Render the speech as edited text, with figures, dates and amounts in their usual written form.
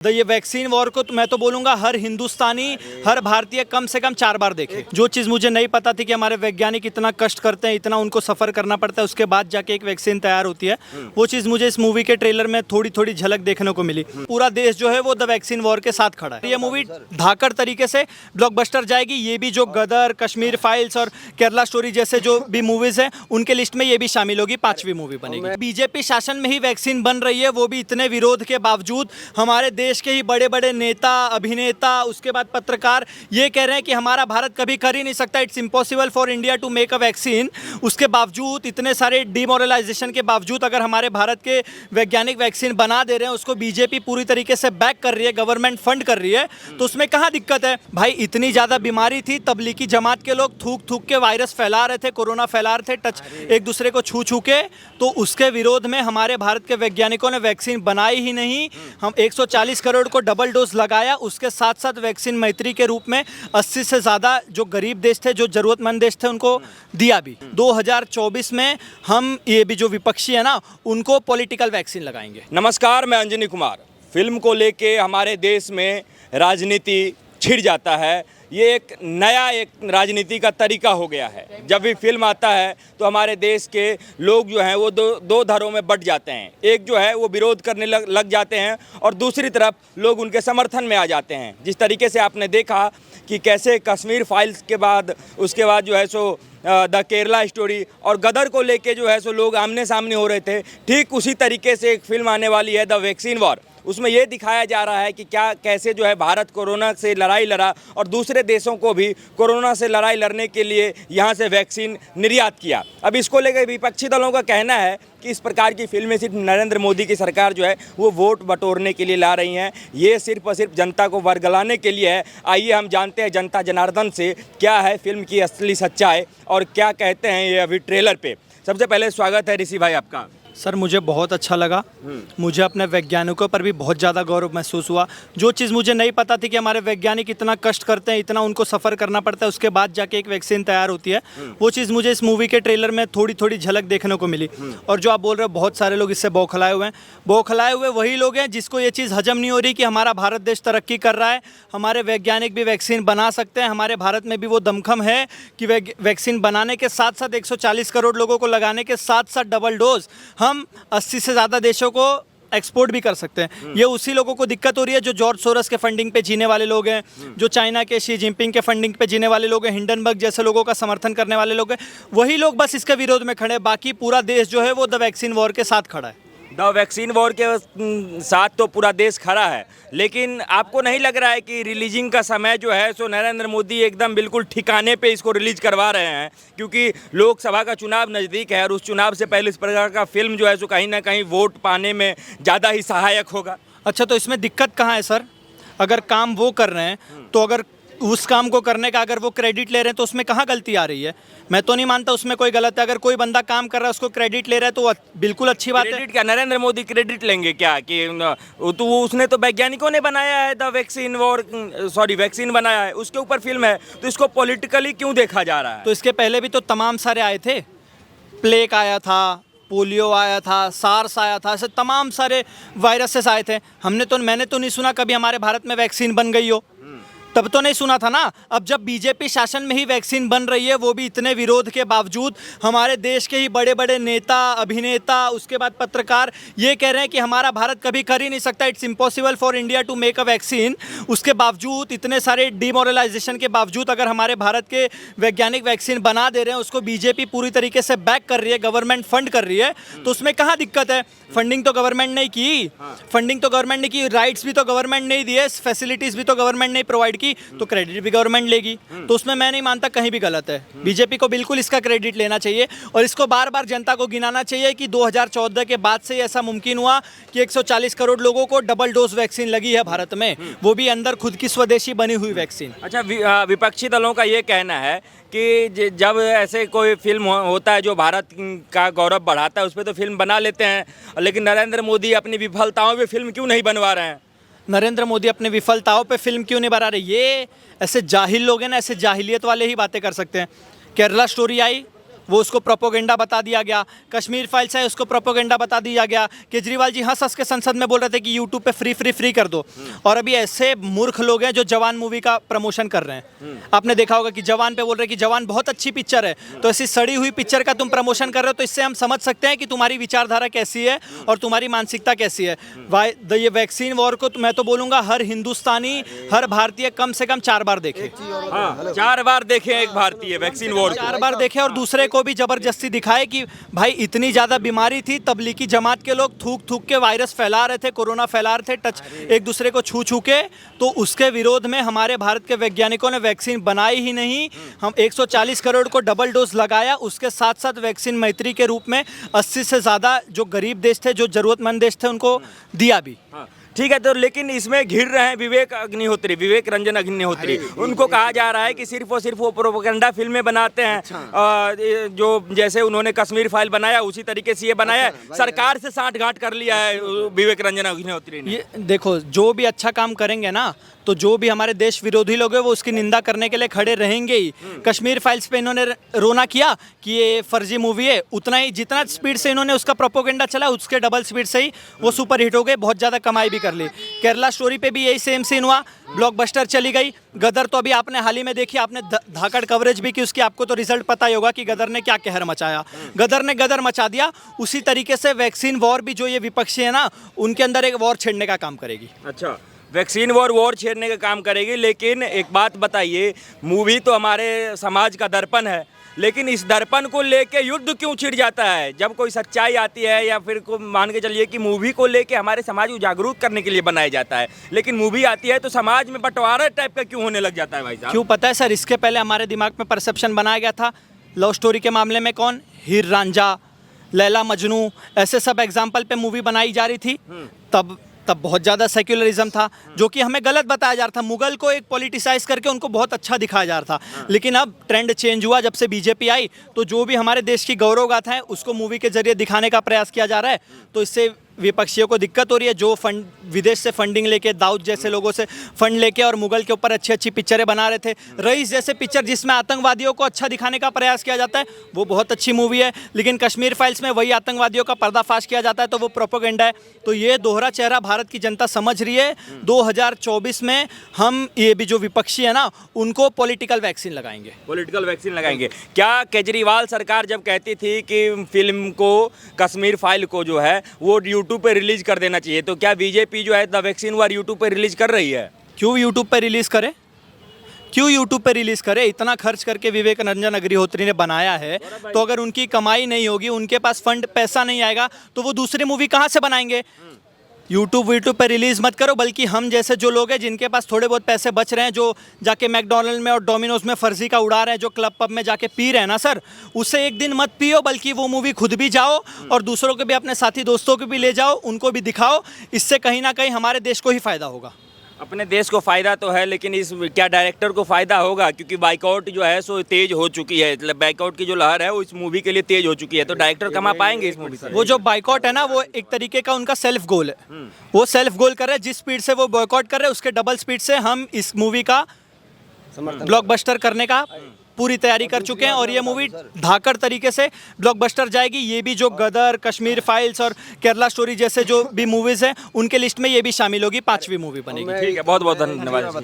ये vaccine war को तो मैं तो बोलूंगा हर हिंदुस्तानी हर भारतीय कम से कम 4 बार देखे। जो चीज़ मुझे नहीं पता थी कि हमारे वैज्ञानिक इतना कष्ट करते हैं, इतना उनको सफ़र करना पड़ता है, उसके बाद जाके एक वैक्सीन तैयार होती है, वो चीज़ मुझे इस मूवी के ट्रेलर में थोड़ी थोड़ी झलक देखने को मिली। पूरा देश जो है वो द वैक्सीन वॉर के साथ खड़ा है। ये मूवी धाकड़ तरीके से ब्लॉकबस्टर जाएगी। ये भी जो गदर, कश्मीर फाइल्स और केरला स्टोरी जैसे जो भी मूवीज़ हैं उनके लिस्ट में ये भी शामिल होगी। 5वीं मूवी बनेगी। बीजेपी शासन में ही वैक्सीन बन रही है, वो भी इतने विरोध के बावजूद। हमारे देश के ही बड़े बड़े नेता, अभिनेता, उसके बाद पत्रकार ये कह रहे हैं कि हमारा भारत कभी कर ही नहीं सकता, it's impossible for India to make a vaccine. उसके बावजूद, इतने सारे डिमोरलाइजेशन के बावजूद, अगर हमारे भारत के वैज्ञानिक वैक्सीन बना दे रहे हैं, उसको बीजेपी पूरी तरीके से बैक कर रही है, गवर्नमेंट फंड कर रही है, तो उसमें कहाँ दिक्कत है भाई? इतनी ज़्यादा बीमारी थी, तबलीगी जमात के लोग थूक थूक के वायरस फैला रहे थे, कोरोना फैला रहे थे, टच एक दूसरे को छू छू के, तो उसके विरोध में हमारे भारत के वैज्ञानिकों ने वैक्सीन बनाई ही नहीं। हम 140 करोड़ को डबल डोज लगाया, उसके साथ साथ वैक्सीन मैत्री के रूप में 80 से ज़्यादा जो गरीब देश थे, जो ज़रूरतमंद देश थे, उनको दिया भी। 2024 में हम ये भी जो विपक्षी है ना, उनको पॉलिटिकल वैक्सीन लगाएंगे। नमस्कार, मैं अंजनी कुमार। फिल्म को लेके हमारे देश में राजनीति छिड़ जाता है। ये एक राजनीति का तरीका हो गया है। जब भी फिल्म आता है तो हमारे देश के लोग जो हैं वो दो धड़ों में बट जाते हैं। एक जो है वो विरोध करने लग जाते हैं और दूसरी तरफ लोग उनके समर्थन में आ जाते हैं। जिस तरीके से आपने देखा कि कैसे कश्मीर फाइल्स के बाद उसके बाद जो है सो द केरला स्टोरी और गदर को लेके जो है सो लोग आमने सामने हो रहे थे, ठीक उसी तरीके से एक फिल्म आने वाली है द वैक्सीन वॉर। उसमें ये दिखाया जा रहा है कि कैसे जो है भारत कोरोना से लड़ाई लड़ा और दूसरे देशों को भी कोरोना से लड़ाई लड़ने के लिए यहाँ से वैक्सीन निर्यात किया। अब इसको लेकर विपक्षी दलों का कहना है कि इस प्रकार की फिल्में सिर्फ नरेंद्र मोदी की सरकार जो है वो वोट बटोरने के लिए ला रही हैं, ये सिर्फ और सिर्फ जनता को वर्गलाने के लिए है। आइए हम जानते हैं जनता जनार्दन से क्या है फिल्म की असली सच्चाई और क्या कहते हैं ये अभी ट्रेलर पे। सबसे पहले स्वागत है ऋषि भाई आपका। सर, मुझे बहुत अच्छा लगा। मुझे अपने वैज्ञानिकों पर भी बहुत ज़्यादा गौरव महसूस हुआ। जो चीज़ मुझे नहीं पता थी कि हमारे वैज्ञानिक इतना कष्ट करते हैं, इतना उनको सफ़र करना पड़ता है, उसके बाद जाके एक वैक्सीन तैयार होती है, वो चीज़ मुझे इस मूवी के ट्रेलर में थोड़ी थोड़ी झलक देखने को मिली। और जो आप बोल रहे हो बहुत सारे लोग इससे बौखलाए हुए हैं, बौखलाए हुए वही लोग हैं जिसको ये चीज़ हजम नहीं हो रही कि हमारा भारत देश तरक्की कर रहा है, हमारे वैज्ञानिक भी वैक्सीन बना सकते हैं, हमारे भारत में भी वो दमखम है कि वैक्सीन बनाने के साथ साथ 140 करोड़ लोगों को लगाने के साथ साथ डबल डोज हम 80 से ज़्यादा देशों को एक्सपोर्ट भी कर सकते हैं। ये उसी लोगों को दिक्कत हो रही है जो जॉर्ज सोरस के फंडिंग पे जीने वाले लोग हैं, जो चाइना के शी जिनपिंग के फंडिंग पे जीने वाले लोग हैं, हिंडनबर्ग जैसे लोगों का समर्थन करने वाले लोग हैं, वही लोग बस इसके विरोध में खड़े हैं। बाकी पूरा देश जो है वो द वैक्सीन वॉर के साथ खड़ा है। द वैक्सीन वॉर के साथ तो पूरा देश खड़ा है, लेकिन आपको नहीं लग रहा है कि रिलीजिंग का समय जो है सो नरेंद्र मोदी एकदम बिल्कुल ठिकाने पे इसको रिलीज करवा रहे हैं? क्योंकि लोकसभा का चुनाव नज़दीक है और उस चुनाव से पहले इस प्रकार का फिल्म जो है सो कहीं ना कहीं वोट पाने में ज़्यादा ही सहायक होगा। अच्छा, तो इसमें दिक्कत कहाँ है सर? अगर काम वो कर रहे हैं तो अगर उस काम को करने का अगर वो क्रेडिट ले रहे हैं तो उसमें कहाँ गलती आ रही है? मैं तो नहीं मानता उसमें कोई गलत है। अगर कोई बंदा काम कर रहा है उसको क्रेडिट ले रहा है तो बिल्कुल अच्छी बात है। क्रेडिट क्या नरेंद्र मोदी क्रेडिट लेंगे क्या? कि तो उसने तो वैज्ञानिकों ने बनाया है द वैक्सीन वॉर, वैक्सीन बनाया है, उसके ऊपर फिल्म है, तो इसको पॉलिटिकली क्यों देखा जा रहा है? तो इसके पहले भी तो तमाम सारे आए थे। प्लेग आया था, पोलियो आया था, सार्स आया था, ऐसे तमाम सारे वायरसेस आए थे। मैंने तो नहीं सुना कभी हमारे भारत में वैक्सीन बन गई हो। तब तो नहीं सुना था ना। अब जब बीजेपी शासन में ही वैक्सीन बन रही है, वो भी इतने विरोध के बावजूद, हमारे देश के ही बड़े बड़े नेता, अभिनेता, उसके बाद पत्रकार ये कह रहे हैं कि हमारा भारत कभी कर ही नहीं सकता, it's impossible for India to make a vaccine. उसके बावजूद, इतने सारे डिमोरलाइजेशन के बावजूद, अगर हमारे भारत के वैज्ञानिक वैक्सीन बना दे रहे हैं, उसको बीजेपी पूरी तरीके से बैक कर रही है, गवर्नमेंट फंड कर रही है, तो उसमें कहाँ दिक्कत है? फंडिंग तो गवर्नमेंट ने की, फंडिंग तो गवर्नमेंट ने की, राइट्स भी तो गवर्नमेंट ने दिए, फैसिलिटीज़ भी तो गवर्नमेंट ने प्रोवाइड की, तो क्रेडिट भी गवर्नमेंट लेगी। तो उसमें मैं नहीं मानता कहीं भी गलत है। बीजेपी को बिल्कुल इसका क्रेडिट लेना चाहिए और इसको बार बार जनता को गिनाना चाहिए कि 2014 के बाद से ऐसा मुमकिन हुआ कि 140 करोड़ लोगों को डबल डोज वैक्सीन लगी है भारत में, वो भी अंदर खुद की स्वदेशी बनी हुई वैक्सीन। अच्छा, विपक्षी दलों का ये कहना है कि जब ऐसे कोई फिल्म होता है जो भारत का गौरव बढ़ाता है, उस पर तो फिल्म बना लेते हैं, लेकिन नरेंद्र मोदी अपनी विफलताओं पे फिल्म क्यों नहीं बनवा रहे हैं? नरेंद्र मोदी अपने विफलताओं पे फिल्म क्यों नहीं बना रहे? ये ऐसे जाहिल लोग हैं ना, ऐसे जाहिलियत वाले ही बातें कर सकते हैं। केरला स्टोरी आई, वो उसको प्रोपोगेंडा बता दिया गया। कश्मीर फाइल्स है, उसको प्रोपोगेंडा बता दिया गया। केजरीवाल जी हंस हंस के संसद में बोल रहे थे कि यूट्यूब पे फ्री कर दो, और अभी ऐसे मूर्ख लोग हैं जो जवान मूवी का प्रमोशन कर रहे हैं। आपने देखा होगा कि जवान पे बोल रहे हैं कि जवान बहुत अच्छी पिक्चर है, तो ऐसी सड़ी हुई पिक्चर का तुम प्रमोशन कर रहे हो, तो इससे हम समझ सकते हैं कि तुम्हारी विचारधारा कैसी है और तुम्हारी मानसिकता कैसी है। ये वैक्सीन वॉर को मैं तो बोलूंगा हर हिंदुस्तानी, हर भारतीय कम से कम 4 बार देखे। हाँ, 4 बार देखे एक भारतीय वैक्सीन वॉर 4 बार देखे, और दूसरे को भी जबरदस्ती दिखाए कि भाई इतनी ज्यादा बीमारी थी, तबलीगी जमात के लोग थूक थूक के वायरस फैला रहे थे, कोरोना फैला रहे थे, टच एक दूसरे को छू छू के, तो उसके विरोध में हमारे भारत के वैज्ञानिकों ने वैक्सीन बनाई ही नहीं, हम 140 करोड़ को डबल डोज लगाया। उसके साथ साथ वैक्सीन मैत्री के रूप में 80 से ज़्यादा जो गरीब देश थे, जो ज़रूरतमंद देश थे, उनको दिया भी। हाँ, ठीक है। तो लेकिन इसमें घिर रहे हैं विवेक रंजन अग्निहोत्री। उनको कहा जा रहा है कि सिर्फ और सिर्फ वो प्रोपेगेंडा फिल्में बनाते हैं। जो जैसे उन्होंने कश्मीर फाइल बनाया उसी तरीके से ये बनाया है। सरकार से सांठगांठ कर लिया है विवेक रंजन अग्निहोत्री ने। ये देखो, जो भी अच्छा काम करेंगे ना, तो जो भी हमारे देश विरोधी लोग हैं वो उसकी निंदा करने के लिए खड़े रहेंगे ही। कश्मीर फाइल्स पे इन्होंने रोना किया कि ये फर्जी मूवी है, उतना ही जितना स्पीड से इन्होंने उसका प्रोपोगेंडा चला, उसके डबल स्पीड से ही वो सुपर हिट हो गए, बहुत ज़्यादा कमाई भी कर ली। केरला स्टोरी पे भी यही सेम सीन हुआ, ब्लॉकबस्टर चली गई। गदर तो अभी आपने हाल ही में देखी, आपने धाकड़ कवरेज भी की उसकी, आपको तो रिजल्ट पता ही होगा कि गदर ने क्या कहर मचाया। गदर ने गदर मचा दिया। उसी तरीके से वैक्सीन वॉर भी, जो ये विपक्षी है ना, उनके अंदर एक वॉर छेड़ने का काम करेगी। अच्छा, वैक्सीन वॉर छेड़ने का काम करेगी। लेकिन एक बात बताइए, मूवी तो हमारे समाज का दर्पण है, लेकिन इस दर्पण को लेके युद्ध क्यों छिड़ जाता है? जब कोई सच्चाई आती है या फिर को मान के चलिए कि मूवी को लेके हमारे समाज को जागरूक करने के लिए बनाया जाता है, लेकिन मूवी आती है तो समाज में बंटवारा टाइप का क्यों होने लग जाता है भाई साहब? क्यों पता है सर, इसके पहले हमारे दिमाग में परसेप्शन बनाया गया था लव स्टोरी के मामले में, कौन, हीर रांझा, लैला मजनू, ऐसे सब एग्जाम्पल पे मूवी बनाई जा रही थी। तब बहुत ज़्यादा सेक्युलरिज्म था, जो कि हमें गलत बताया जा रहा था। मुगल को एक पॉलिटिसाइज करके उनको बहुत अच्छा दिखाया जा रहा था। लेकिन अब ट्रेंड चेंज हुआ जब से बीजेपी आई, तो जो भी हमारे देश की गौरव गाथा है उसको मूवी के जरिए दिखाने का प्रयास किया जा रहा है। तो इससे विपक्षियों को दिक्कत हो रही है, जो फंड विदेश से फंडिंग लेके, दाऊद जैसे लोगों से फंड लेके और मुगल के ऊपर अच्छी अच्छी पिक्चरें बना रहे थे। रईस जैसे पिक्चर जिसमें आतंकवादियों को अच्छा दिखाने का प्रयास किया जाता है, वो बहुत अच्छी मूवी है। लेकिन कश्मीर फाइल्स में वही आतंकवादियों का पर्दाफाश किया जाता है, तो वो प्रोपेगेंडा है। तो ये दोहरा चेहरा भारत की जनता समझ रही है। 2024 में हम ये भी जो विपक्षी है ना, उनको पॉलिटिकल वैक्सीन लगाएंगे। क्या केजरीवाल सरकार जब कहती थी कि फिल्म को, कश्मीर फाइल को जो है वो यूट्यूब पे रिलीज कर देना चाहिए, तो क्या बीजेपी जो है द वैक्सीन वॉर यूट्यूब पे रिलीज कर रही है? क्यों यूट्यूब पे रिलीज करे? इतना खर्च करके विवेक रंजन अग्निहोत्री ने बनाया है, तो अगर उनकी कमाई नहीं होगी, उनके पास फंड पैसा नहीं आएगा, तो वो दूसरी मूवी कहाँ से बनाएंगे? यूट्यूब पे रिलीज़ मत करो, बल्कि हम जैसे जो लोग हैं जिनके पास थोड़े बहुत पैसे बच रहे हैं, जो जाके मैकडोनल्ड में और डोमिनोज में फर्जी का उड़ा रहे हैं, जो क्लब पब में जाके पी रहे हैं ना सर, उससे एक दिन मत पियो, बल्कि वो मूवी खुद भी जाओ और दूसरों को भी, अपने साथी दोस्तों को भी ले जाओ, उनको भी दिखाओ। इससे कहीं ना कहीं हमारे देश को ही फ़ायदा होगा। अपने देश को फ़ायदा तो है, लेकिन इस क्या डायरेक्टर को फ़ायदा होगा? क्योंकि बाइकआउट जो है सो तेज हो चुकी है, मतलब बाइकआउट की जो लहर है वो इस मूवी के लिए तेज हो चुकी है, तो डायरेक्टर कमा पाएंगे इस मूवी से? वो जो बाइकआउट है ना, वो एक तरीके का उनका सेल्फ गोल है। वो सेल्फ गोल कर रहे हैं, जिस स्पीड से वो बॉयकॉट कर रहे हैं उसके डबल स्पीड से हम इस मूवी का ब्लॉकबस्टर करने का पूरी तैयारी कर चुके हैं, और ये मूवी धाकड़ तरीके से ब्लॉकबस्टर जाएगी। ये भी जो गदर, कश्मीर फाइल्स और केरला स्टोरी जैसे जो भी मूवीज़ हैं, उनके लिस्ट में ये भी शामिल होगी, 5वीं मूवी बनेगी। ठीक है, बहुत बहुत धन्यवाद।